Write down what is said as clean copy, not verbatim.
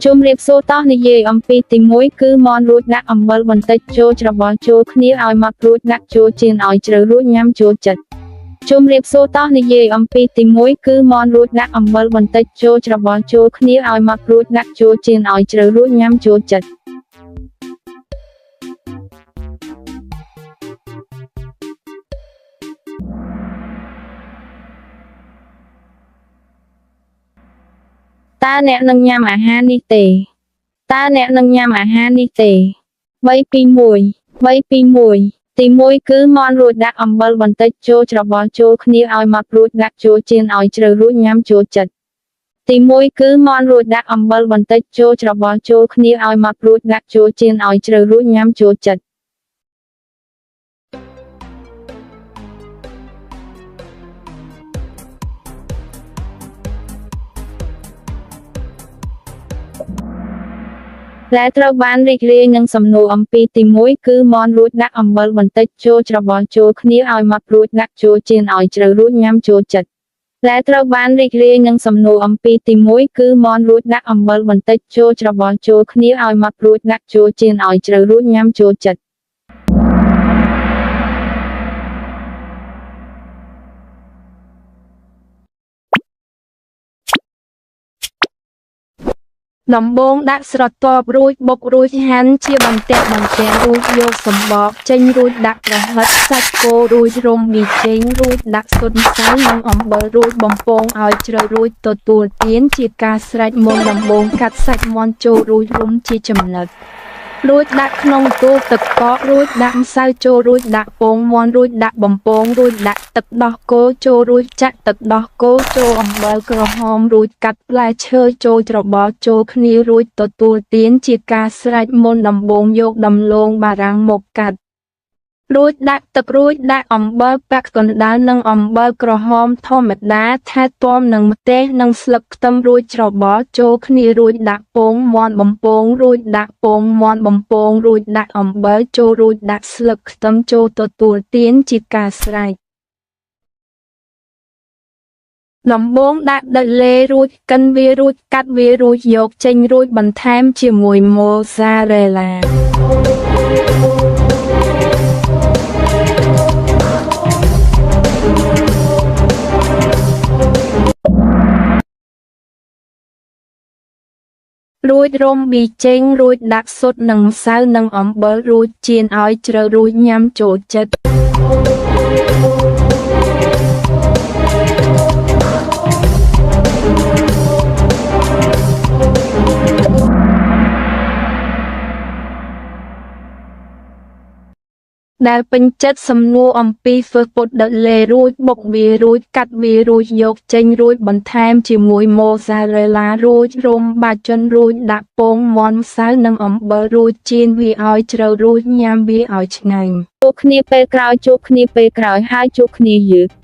ជុំរៀបសូតោះនិយាយអំពីទី1គឺមន់រួចដាក់អំបិលបន្តិចចូលច្របល់ចូលគ្នាឲ្យម៉ត់រួចដាក់ចូលចៀនឲ្យជ្រៅរួចញ៉ាំចូលចិត្តជុំរៀបសូតោះនិយាយអំពីទី1គឺមន់រួចដាក់អំបិលបន្តិចចូលច្របល់ចូលគ្នាឲ្យម៉ត់រួចដាក់ចូលចៀនឲ្យជ្រៅរួចញ៉ាំចូលចិត្តតើអ្នកនឹងញ៉ាំអាហារនេះទេតើអ្នកនឹងញ៉ាំអាហារនេះទេ3 2 1ទី1គឺមន់រួចដាក់អំបិលបន្តិចចូលច្របល់ចូលគ្នាឲ្យម៉ត់រួចដាក់ចូលចៀនឲ្យជ្រៅរួចញ៉ាំចូលចិត្តទី1គឺមន់រួចដាក់អំបិលបន្តិចចូលច្របល់ចូលគ្នាឲ្យម៉ត់រួចដាក់ចូលចៀនឲ្យជ្រៅរួចញ៉ាំចូលចិត្តដែលត្រូវបានរីករាយនឹងសំណួរអំពីទី1គឺមន់រួចដាក់អំបិលបន្តិចចូលច្របល់ចូលគ្នាឲ្យម៉ត់រួចដាក់ចូលចៀនឲ្យជ្រៅរួចញ៉ាំចូលចិត្តដែលត្រូវបានរីករាយនឹងសំណួរអំពីទី1គឺមន់រួចដាក់អំបិលបន្តិចចូលច្របល់ចូលគ្នាឲ្យម៉ត់រួចដាក់ចូលចៀនឲ្យជ្រៅរួចញ៉ាំចូលចិត្តដំបូងដាក់ស្រទាប់រួចបុករួចហាន់ជាបន្ទះរួចយកសំបកចេញរួចដាក់ប្រហិតសាច់គោរួចរុំប៊ីចេងរួចដាក់ស៊ុតម្សៅនិងអំបិលរួចបំពងឲ្យជ្រៅរួចទទួលទានជាការស្រេចមុនដំបូងកាត់សាច់មាន់ចូលរួចរុំជាចំណិតរួចដាក់ក្នុងទូទឹកកករួចដាក់ម្សៅចូលរួចដាក់ពងមាន់រួចដាក់បំពងរួចដាក់ទឹកដោះគោចូលរួចចាក់ទឹកដោះគោចូលអំបិលក្រហមរួចកាត់ផ្លែឈើចូលច្របល់ចូលគ្នារួចទទួលទានជាការស្រេចមុនដំបូងយកដំឡូងបារាំងមកកាត់រួចដាក់ទឹករួចដាក់អំបិលប៉ាក់កណ្ដាលនិងអំបិលក្រហមធម្មតាថែទាំនឹងម្ទេសនិងស្លឹកខ្ទឹមរួចច្របល់ចូលគ្នារួចដាក់ពងមាន់បំពងរួចដាក់ពងមាន់បំពងរួចដាក់អំបិលចូលរួចដាក់ស្លឹកខ្ទឹមចូលទទួលទានជាការស្រេចដំបូងដាក់ដុតលេរួចកិនវារួចកាត់វារួចយកចេញរួចបន្ថែមជាមួយម៉ូហ្សារ៉េឡារួចរុំប៊ីចេងរួចដាក់ស៊ុតនិងម្សៅនិងអំបិលរួចចៀនឲ្យជ្រៅរួចញ៉ាំចូលចិត្តដែលពេញចិត្តសំណួរអំពីធ្វើពុតដុតលេរួចបុកវារួចកាត់វារួចយកចេញរួចបន្ថែមជាមួយម៉ូហ្សារ៉េឡារួចរុំបាចិនរួចដាក់ពងមាន់ម្សៅនិងអំបិលរួចចៀនវាឲ្យជ្រៅរួចញ៉ាំវាឲ្យឆ្ងាញ់ជួបគ្នាពេលក្រោយហើយជួបគ្នាយឺត